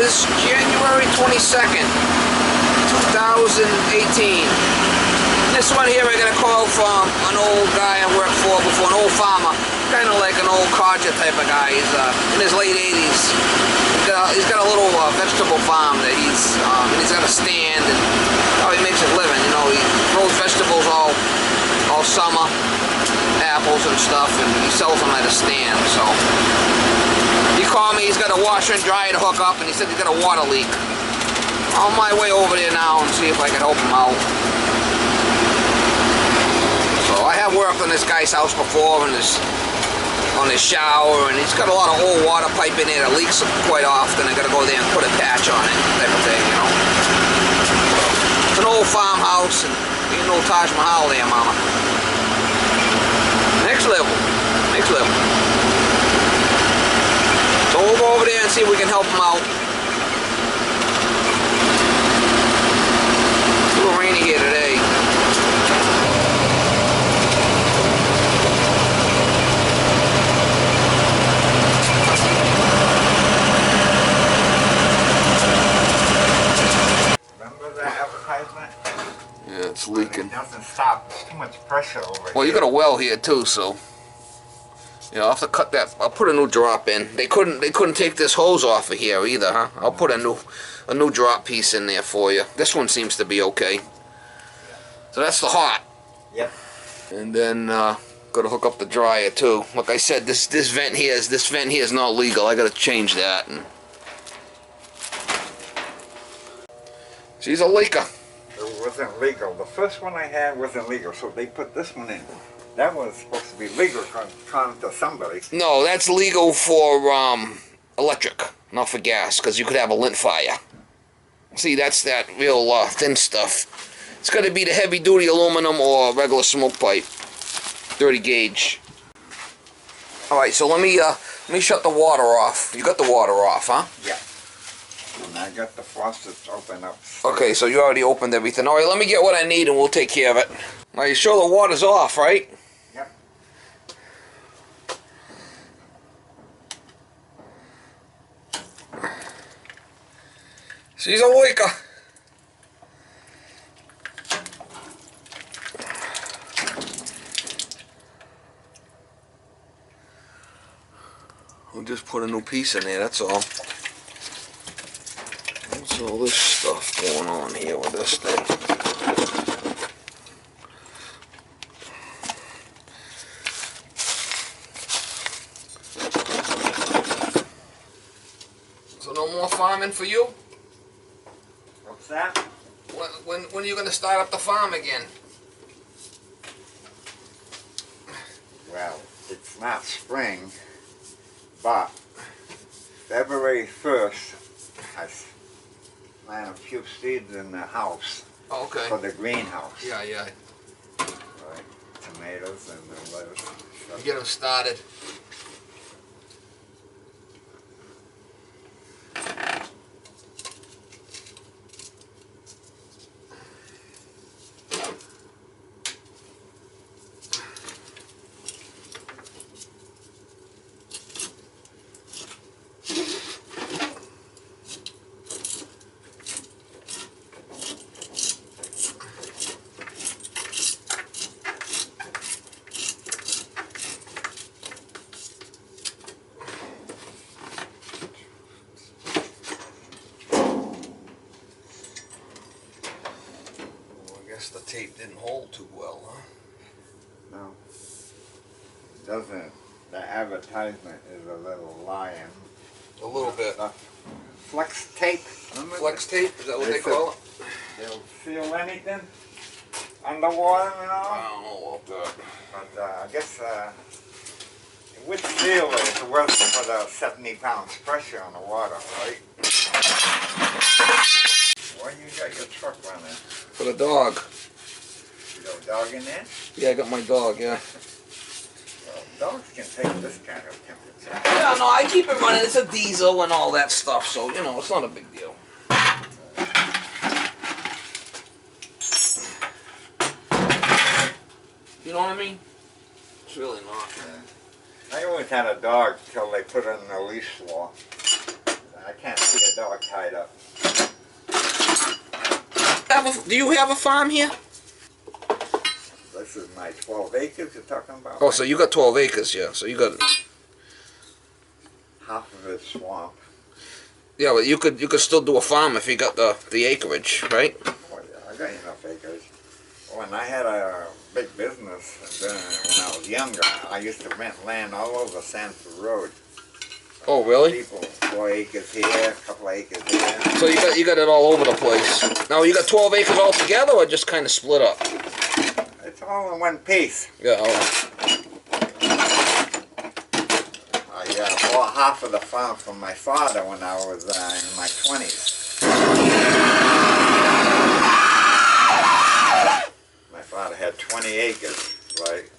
is January 22nd, 2018. This one here I got a call from an old guy I worked for before, an old farmer, kind of like an old codger type of guy. He's in his late 80s. He's got a little vegetable farm that he's got a stand, and how he makes his living. You know, he grows vegetables all summer, apples and stuff, and he sells them at a stand. So he called me. He's got a washer and dryer to hook up, and he said he's got a water leak. On my way over there now and see if I can help him out. So I have worked on this guy's house before, on his shower, and he's got a lot of old water pipe in there that leaks quite often. I got to go there and put a patch on it, type of thing, you know. It's an old farmhouse, and you know Taj Mahal there, mama. Next level. Next level. So we'll go over there and see if we can help him out. It's a little rainy here today. Remember that advertisement? Yeah, it's leaking. It doesn't stop. There's too much pressure over here. Well, you got a well here too, so I'll have to cut that. I'll put a new drop in. They couldn't take this hose off of here either, huh? I'll put a new drop piece in there for you. This one seems to be okay. So that's the hot. Yep. And then gotta hook up the dryer too. Like I said, this vent here is not legal. I gotta change that. And she's a leaker. It wasn't legal. The first one I had wasn't legal, so they put this one in. That was supposed to be legal according to somebody. No, that's legal for electric, not for gas, because you could have a lint fire. See, that's that real thin stuff. It's got to be the heavy-duty aluminum or regular smoke pipe, 30 gauge. All right, so let me shut the water off. You got the water off, huh? Yeah. And I got the faucets open up. Okay, so you already opened everything. All right, let me get what I need and we'll take care of it. Are you sure the water's off, right? Yep. She's a leaker. We'll just put a new piece in there, that's all. What's all this stuff going on here with this thing? So no more farming for you? What's that? When are you going to start up the farm again? Well, it's not spring, but February 1st, I plant a few seeds in the house. Oh, okay. For the greenhouse. Yeah, yeah. Right. Tomatoes and the lettuce. You get them started. The tape didn't hold too well, huh? No. It doesn't. The advertisement is a little lying. A little bit. Flex tape. Flex tape? Is that what they call it? They'll seal anything underwater, you know? I don't know about that. But I guess it would seal it if it wasn't for the 70 pounds pressure on the water, right? Why you got your truck running? For the dog. You got a dog in there? Yeah, I got my dog, yeah. Well, dogs can take this kind of temperature. Yeah, no, I keep it running. It's a diesel and all that stuff, so, you know, it's not a big deal. You know what I mean? It's really not. I always had a dog till they put it in the leash law. I can't see a dog tied up. Do you have a farm here? This is my 12 acres you're talking about. Oh, so you got 12 acres, yeah. So you got half of it's swamp. yeah, but you could still do a farm if you got the acreage, right? Oh yeah, I got enough acres. When I had a big business, and then when I was younger, I used to rent land all over Sanford Road. Oh, really? People, 4 acres here, a couple of acres there. So you got it all over the place. Now you got 12 acres all together, or just kind of split up? It's all in one piece. Yeah. All right. I bought half of the farm from my father when I was in my 20s. My father had 20 acres, right?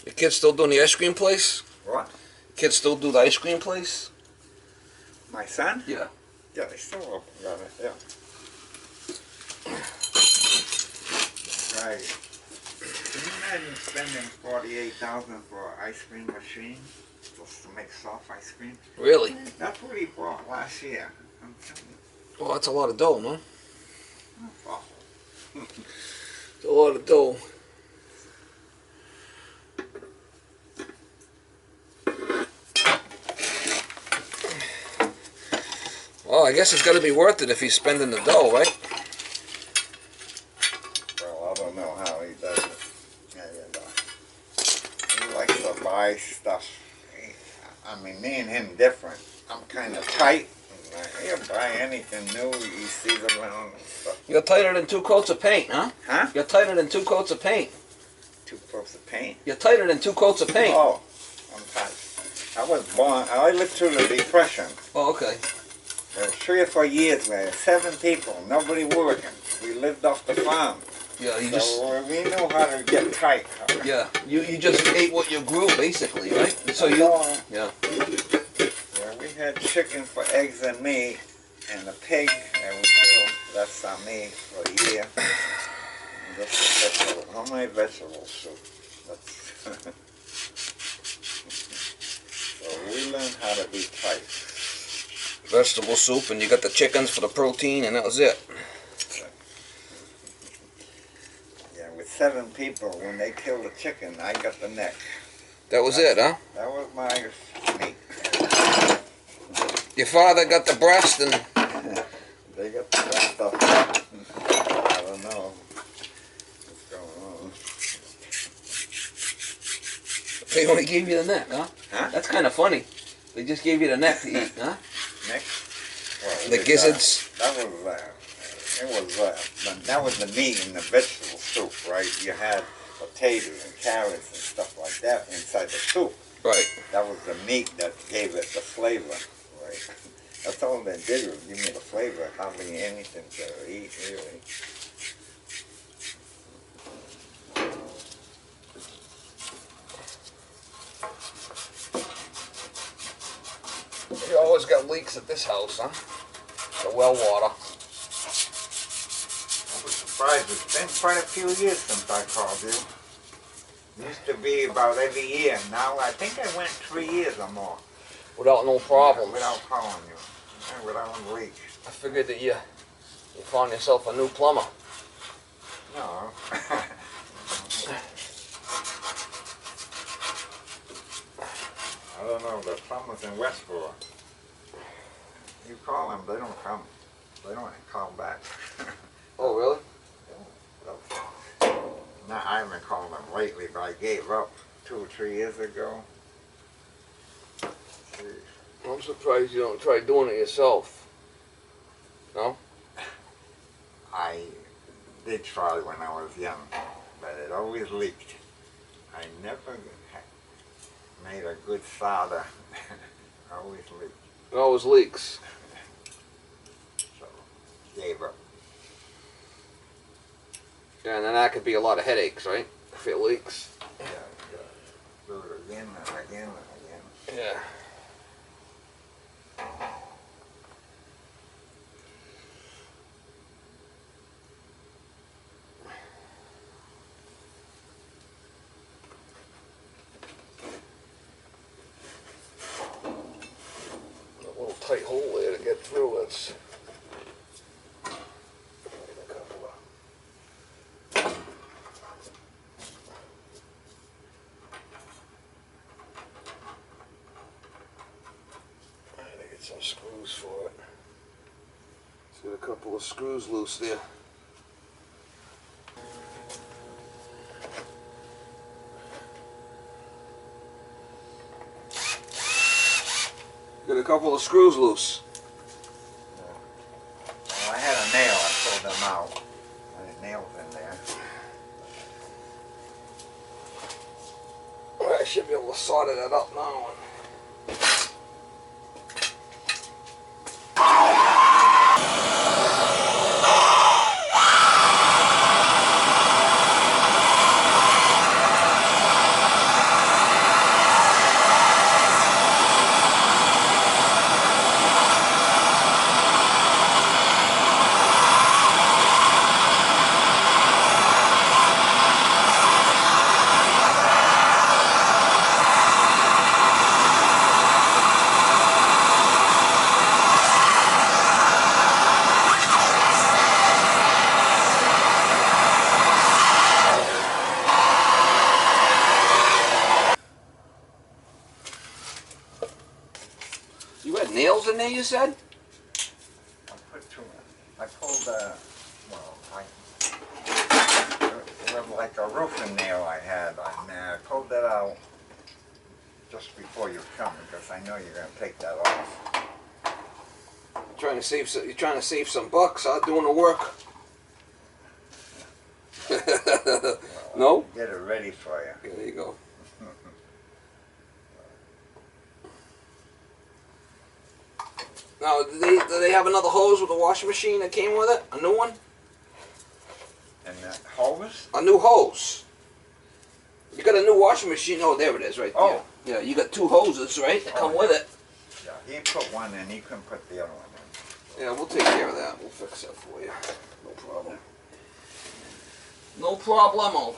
Your kids still doing the ice cream place? What? Kids still do the ice cream place? My son? Yeah. Yeah, they still open, got it, yeah. Right. Can you imagine spending $48,000 for an ice cream machine just to make soft ice cream? Really? That's what he bought last year. I'm telling you. Well, that's a lot of dough, no? That's awful. It's a lot of dough. Well, I guess it's got to be worth it if he's spending the dough, right? Well, I don't know how he does it. He likes to buy stuff. I mean, me and him different. I'm kind of tight. He'll buy anything new he sees around and stuff. You're tighter than 2 coats of paint, huh? Huh? You're tighter than 2 coats of paint. 2 coats of paint? You're tighter than 2 coats of paint. Oh, I'm tight. I was born, I lived through the Depression. Oh, okay. There were 3 or 4 years there, 7 people, nobody working. We lived off the farm. Yeah, you So just we knew how to get tight. yeah, you just ate what you grew basically, right? So you yeah. Yeah, we had chicken for eggs and meat, and a pig, and we killed. That's on me for a year. And that's vegetable. How many vegetable soup? That's so we learned how to be tight. Vegetable soup, and you got the chickens for the protein, and that was it. Yeah, with 7 people, when they killed the chicken, I got the neck. That was it, huh? That was my meat. Your father got the breast, and They got the rest stuff. I don't know what's going on. they only gave you the neck, huh? Huh? That's kind of funny. They just gave you the neck to eat, huh? Neck? Well, The gizzards. That was the meat in the vegetable soup, right? You had potatoes and carrots and stuff like that inside the soup. Right. That was the meat that gave it the flavor, right? That's all they did was give me the flavor, hardly anything to eat, really. You always got leaks at this house, huh? The well water. I was surprised. It's been quite a few years since I called you. It used to be about every year. Now I think I went 3 years or more. Without no problems. Without calling you. And without a leak. I figured that you found yourself a new plumber. No. I don't know. The plumbers in Westport. You call them, they don't come. They don't call back. Oh, really? Now, I haven't called them lately, but I gave up 2 or 3 years ago. I'm surprised you don't try doing it yourself. No? I did try when I was young, but it always leaked. I never made a good solder. Always leaked. It always leaks. So, gave up. Yeah, and then that could be a lot of headaches, right? If it leaks. Yeah, do it again and again and again. Yeah. A little tight hole there to get through. It's some screws for it. Let's get a couple of screws loose there. Get a couple of screws loose. Well, I had a nail, I pulled them out. I had nails in there. I should be able to solder that up now. You had nails in there, you said? I put two. I pulled well, it was like a roofing nail I had on there. I pulled that out just before you come because I know you're going to take that off. You're trying to save some bucks, huh? Doing the work. Well, No? Get it ready for you. There you go. Now, do they have another hose with a washing machine that came with it? A new one? And that hose? A new hose. You got a new washing machine? Oh, there it is, right there. Oh. Yeah, you got two hoses, right, that come with it. Yeah, he put one in, he couldn't put the other one in. Yeah, we'll take care of that. We'll fix that for you. No problem. No problemo.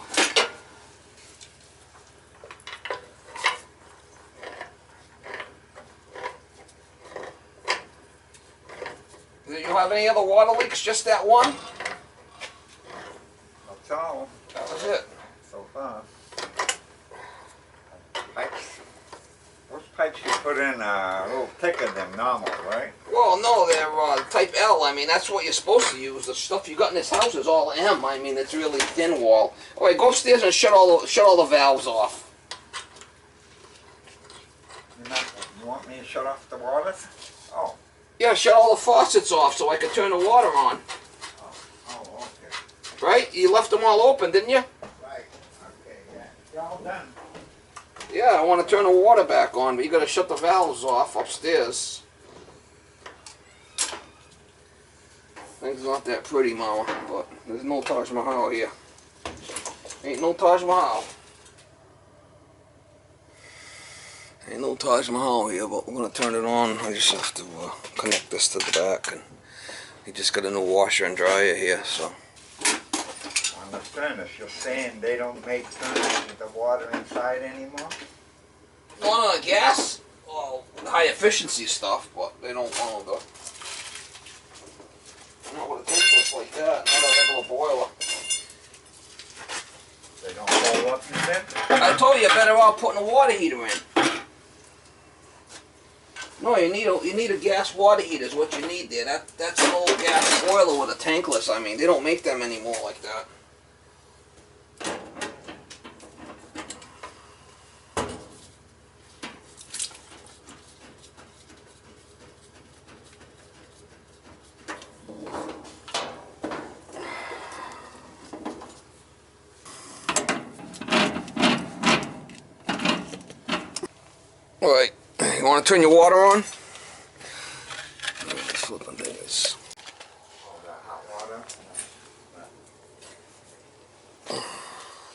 Do you have any other water leaks? Just that one? That's all. That was it. So far. Pipes. Those pipes you put in are a little thicker than normal, right? Well, no, they're type L. I mean, that's what you're supposed to use. The stuff you got in this house is all M. I mean, it's really thin wall. All right, go upstairs and shut all the valves off. You want me to shut off the water? Oh. Yeah, shut all the faucets off so I can turn the water on. Oh, okay. Right? You left them all open, didn't you? Right. Okay, yeah. You're all done. Yeah, I want to turn the water back on, but you got to shut the valves off upstairs. Things not that pretty, Mama, but there's no Taj Mahal here. Ain't no Taj Mahal. Ain't no Taj Mahal here, but we're going to turn it on. I just have to connect this to the back, and you just got a new washer and dryer here, so. On the furnace, you're saying they don't make furnace with the water inside anymore? On the gas? Well, high efficiency stuff, but they don't want the. Not with a tankless like that, not a regular boiler. They don't blow up, you said? I told you, better off putting a water heater in. No, you need a gas water heater is what you need there. That's an old gas boiler with a tankless. I mean, they don't make them anymore like that. You want to turn your water on? Flipping things. Oh, that hot water.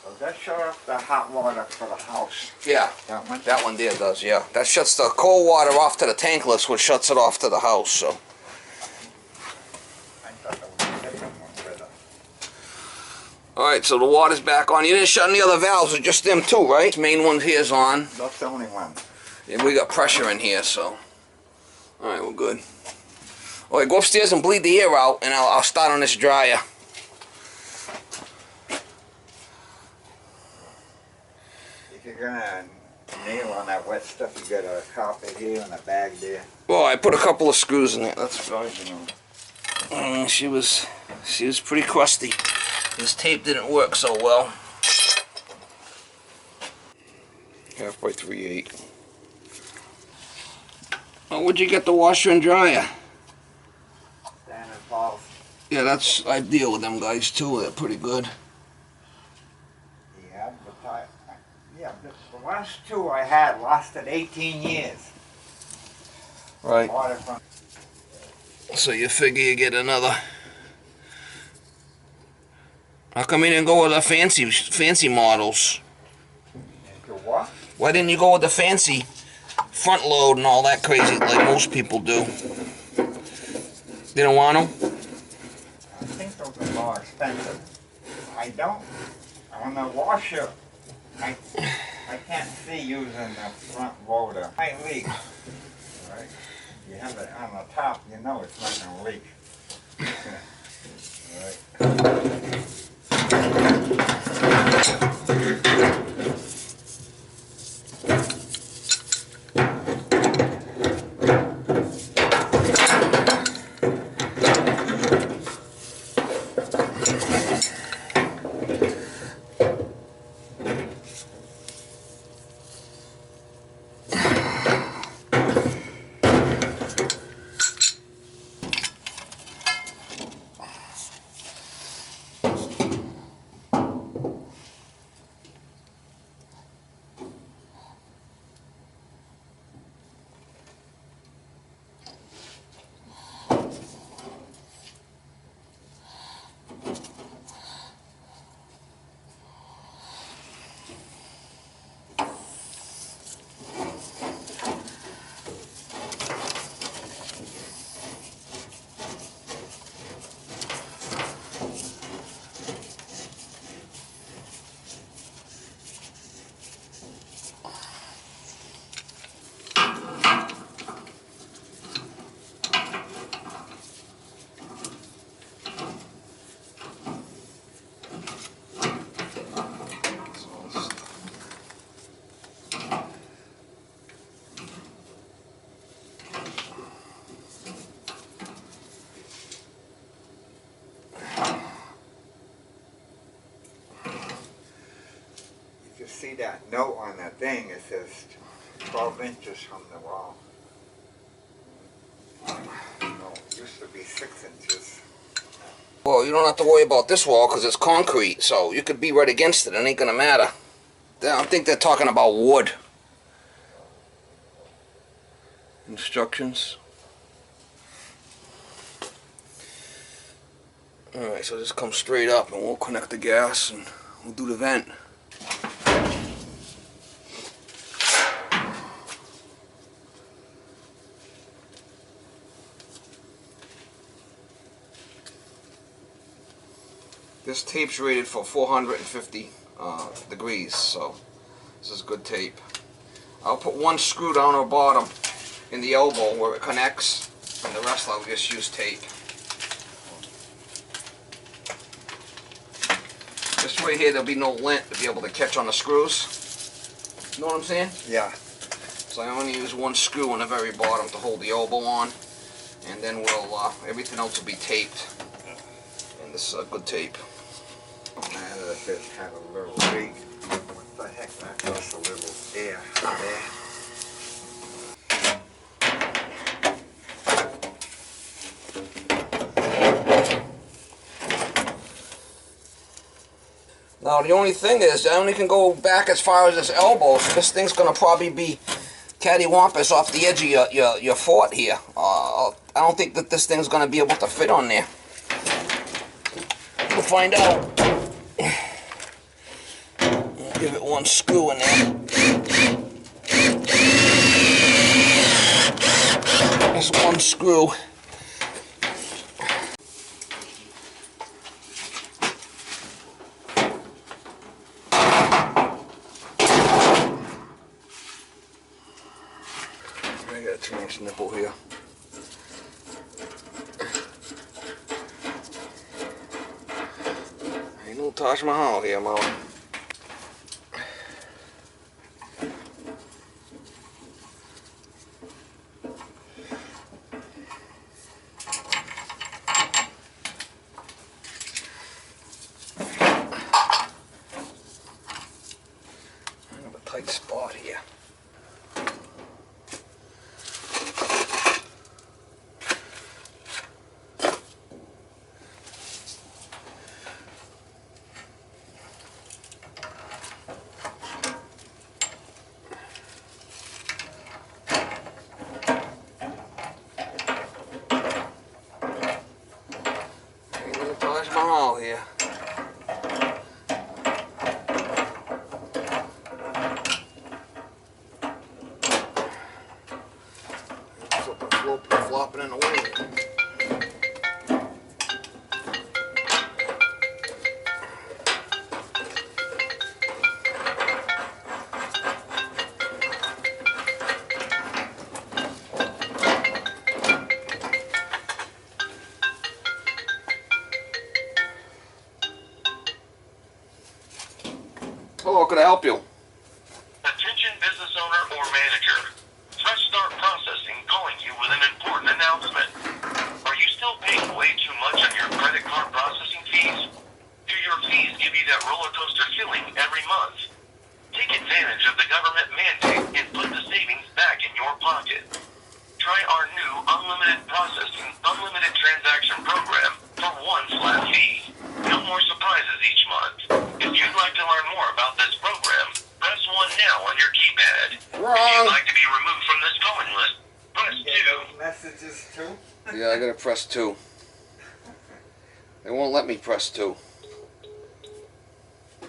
So that shut off the hot water for the house. Yeah, that one there does, yeah. That shuts the cold water off to the tankless, which shuts it off to the house, so. I thought that was a different one better. Alright, so the water's back on. You didn't shut any other valves, it's just them two, right? Main one here's on. That's the only one. And we got pressure in here, so. Alright, we're good. Alright, go upstairs and bleed the air out, and I'll start on this dryer. If you're gonna nail on that wet stuff, you got a carpet here and a bag there. Well, I put a couple of screws in it, that's fine. You know. She was pretty crusty. This tape didn't work so well. 1/2 by 3/8. Oh, where'd you get the washer and dryer? Standing falls. Yeah, I deal with them guys too. They're pretty good. Yeah, but the last two I had lasted 18 years. Right. Bought it from. So you figure you get another. How come you didn't go with the fancy models? Into what? Why didn't you go with the fancy front load and all that crazy like most people do? Didn't want them? I think those are more expensive. I don't. On the washer, I can't see using the front loader. I leak. Right? You have it on the top, you know it's not going to leak. Right. See that note on that thing, it says 12 inches from the wall. No, it used to be 6 inches. Well, you don't have to worry about this wall because it's concrete, so you could be right against it. It ain't gonna matter. I think they're talking about wood. Instructions. Alright, so this comes straight up and we'll connect the gas and we'll do the vent. This tape's rated for 450 degrees, so this is good tape. I'll put one screw down the bottom in the elbow where it connects, and the rest I'll just use tape. This way here there'll be no lint to be able to catch on the screws. You know what I'm saying? Yeah. So I only use one screw on the very bottom to hold the elbow on, and then we'll everything else will be taped. And this is good tape. Man, that bit had a little leak. What the heck? That's just a little air there. Now the only thing is, I only can go back as far as this elbow, so this thing's gonna probably be cattywampus off the edge of your fort here. I don't think that this thing's going to be able to fit on there. We'll find out. Give it one screw in there. Just one screw. I got a 2-inch nipple here. Ain't no Taj Mahal here, Mom. Tight spot here. Ain't no Taj Mahal here. Flopping in the wind. Hello, could I help you? Attention business owner or manager. Fresh Start Processing calling you with an important announcement. Are you still paying way too much on your credit card processing fees? Do your fees give you that roller coaster feeling every month? Take advantage of the government mandate and put the savings back in your pocket. Try our new unlimited processing, unlimited transaction program for one flat fee. No more surprises each month. If you'd like to learn more about this program, press 1 now on your keypad. Wrong. If you'd like to be removed from this calling list, press 2. Messages too? Yeah, I gotta press 2. They won't let me press 2. I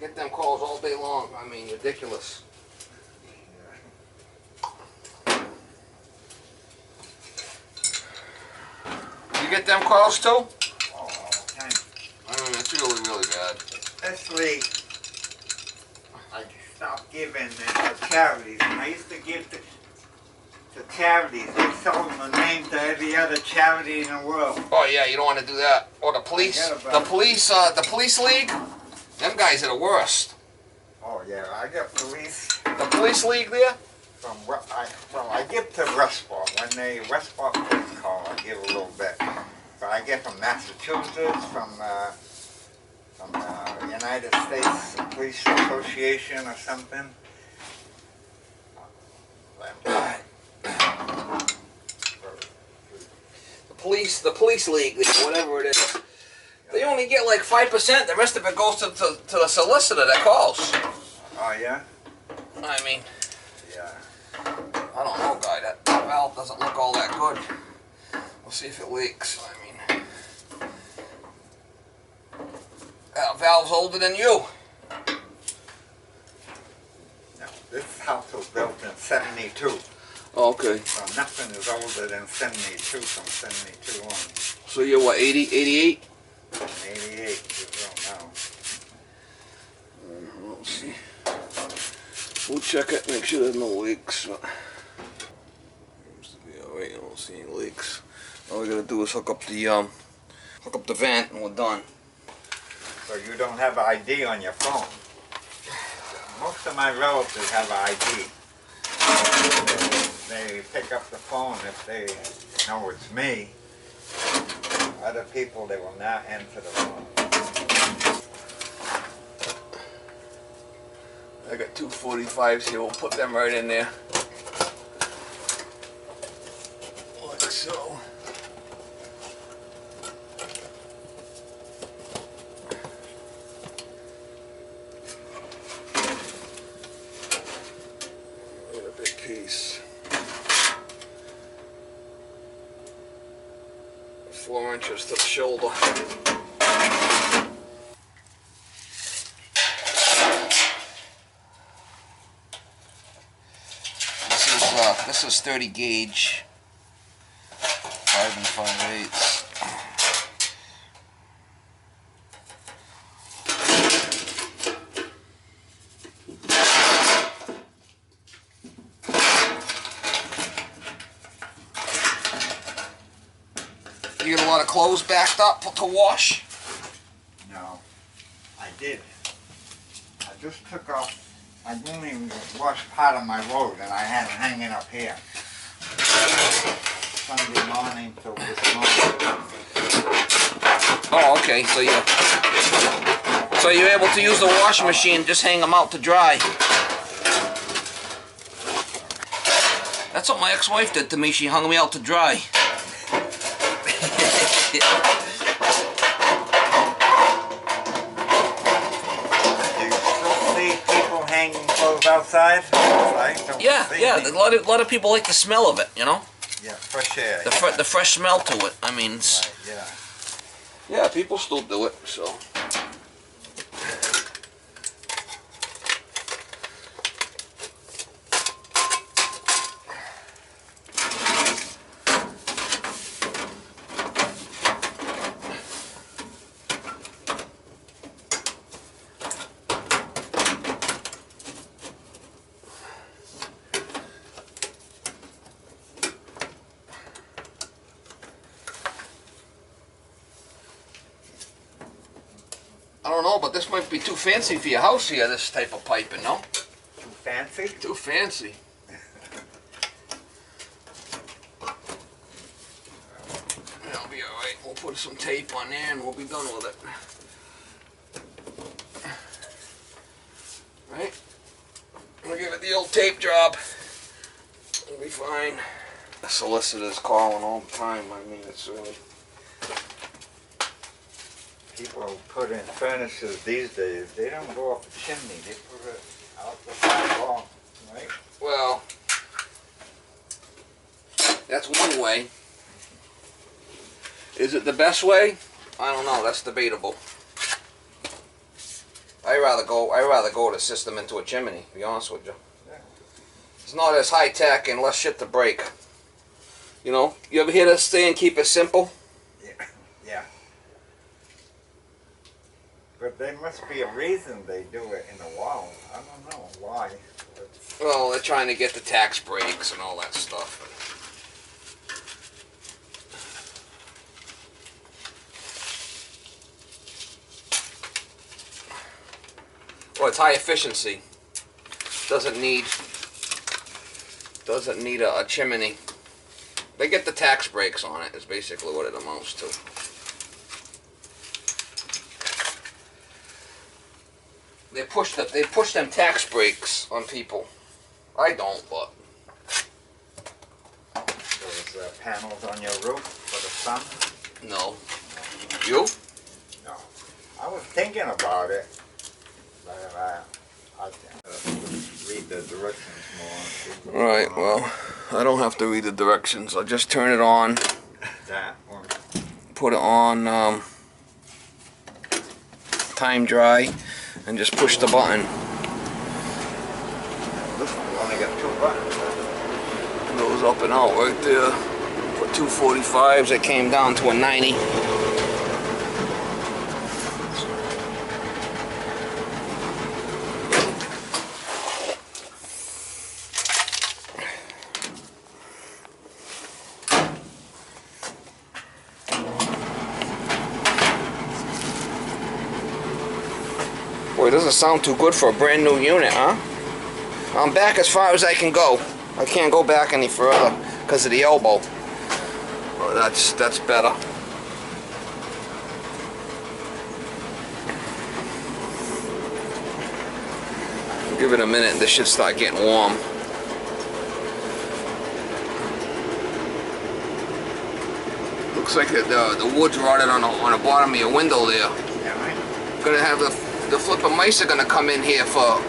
get them calls all day long. I mean, ridiculous. You get them calls too? Oh, all the time. I mean, it's really, really bad. Especially, I stopped giving to charities. I used to give to charities. They sold the name to every other charity in the world. Oh yeah, you don't want to do that. Or the police, the police league. Them guys are the worst. Oh yeah, I got police. The police league there. I give to Westport. When they Westport police call, I give a little bit. But I get from Massachusetts, from the United States Police Association or something. The police league, whatever it is. They only get like 5%. The rest of it goes to the solicitor that calls. Oh yeah. I mean, Yeah. I don't know, guy. That valve doesn't look all that good. We'll see if it leaks. I mean, that valve's older than you. No, this house was built in '72. Oh, okay. So nothing is older than '72 from '72 on. So you're what, 80, 88? 88 years old now. Let's see. We'll check it, make sure there's no leaks. Seems to be alright. I don't see any leaks. All we gotta do is hook up the vent, and we're done. So you don't have an ID on your phone. Most of my relatives have an ID. They pick up the phone if they know it's me. Other people, they will not answer the phone. I got two 45s here. We'll put them right in there. Like so. inches to the shoulder. This is 30 gauge, 5 5/8. You get a lot of clothes backed up to wash? No, I did. I just took off. I didn't even wash part of my load, and I had it hanging up here. Sunday morning till this morning. Oh, okay. So you're able to use the washing machine, just hang them out to dry. That's what my ex-wife did to me. She hung me out to dry. Outside? Yeah. A lot of people like the smell of it, you know? Yeah, fresh air. The fresh smell to it. I mean, right, yeah. Yeah, people still do it, so. I don't know, but this might be too fancy for your house here, this type of piping, no? Too fancy? Too fancy. That'll be alright. We'll put some tape on there and we'll be done with it. Right? We'll give it the old tape job. We'll be fine. The solicitor's calling all the time. I mean, it's really... People put in furnaces these days, they don't go up the chimney, they put it out the back wall, right? Well, that's one way. Is it the best way? I don't know, that's debatable. I'd rather go the system into a chimney, to be honest with you. Yeah. It's not as high tech and less shit to break. You know, you ever hear this saying, keep it simple? Yeah. Yeah. But there must be a reason they do it in the wall. I don't know why. But... Well, they're trying to get the tax breaks and all that stuff. Well, it's high efficiency. Doesn't need a chimney. They get the tax breaks on it, is basically what it amounts to. They push them tax breaks on people. I don't, but. So there's panels on your roof for the sun? No. You? No. I was thinking about it, but I read the directions more. Right, well, I don't have to read the directions. I'll just turn it on. That one. Put it on time dry. And just push the button. This one's only got 2 buttons. It goes up and out right there. For 245s, it came down to a 90. Boy, it doesn't sound too good for a brand new unit, huh? I'm back as far as I can go. I can't go back any further because of the elbow. Oh, that's better. Give it a minute and this should start getting warm. Looks like the wood's rotted on the bottom of your window there. Yeah, right. Gonna have the flippin' mice are gonna come in here to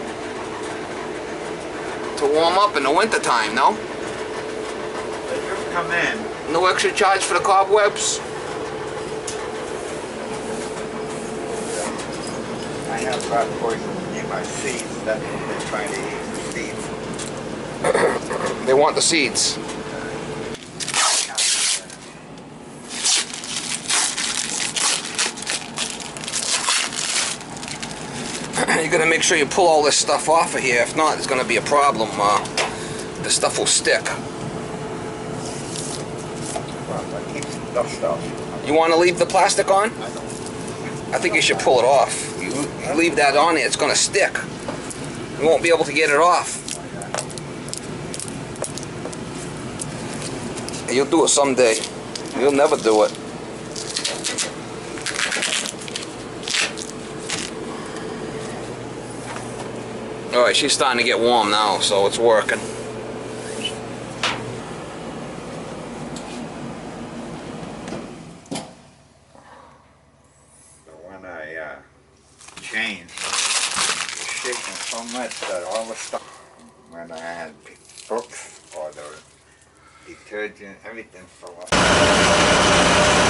warm up in the winter time, no? They just come in. No extra charge for the cobwebs? I have rat poison in my seeds. That's what they're trying to eat, the seeds. They want the seeds. You're gonna make sure you pull all this stuff off of here. If not, there's gonna be a problem. The stuff will stick. Well, that keeps the dust off. You want to leave the plastic on? I don't. I think you should pull it off. You leave that on there, it's gonna stick. You won't be able to get it off. You'll do it someday. You'll never do it. Alright, she's starting to get warm now, so it's working. But when I changed, it was shaking so much that all the stuff, when I had books or the detergent, everything fell off.